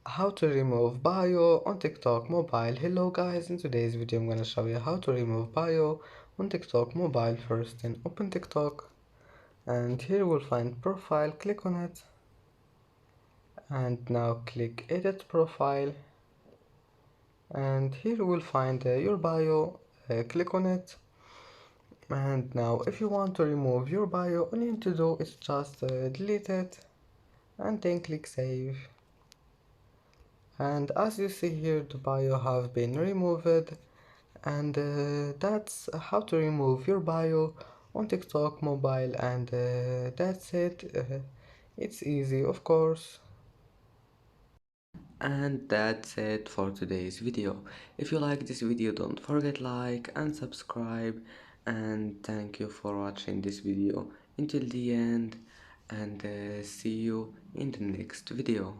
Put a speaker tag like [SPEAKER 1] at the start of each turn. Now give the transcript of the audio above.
[SPEAKER 1] How to remove bio on TikTok mobile. Hello guys, in today's video I'm gonna show you how to remove bio on TikTok mobile. First, then open TikTok and here we'll find profile, click on it and now click edit profile and here we'll find your bio, click on it. And now if you want to remove your bio, all you need to do is just delete it and then click save. And as you see here, the bio have been removed, and that's how to remove your bio on TikTok mobile. And that's it. It's easy, of course. And that's it for today's video. If you like this video, don't forget like and subscribe, and thank you for watching this video until the end, and see you in the next video.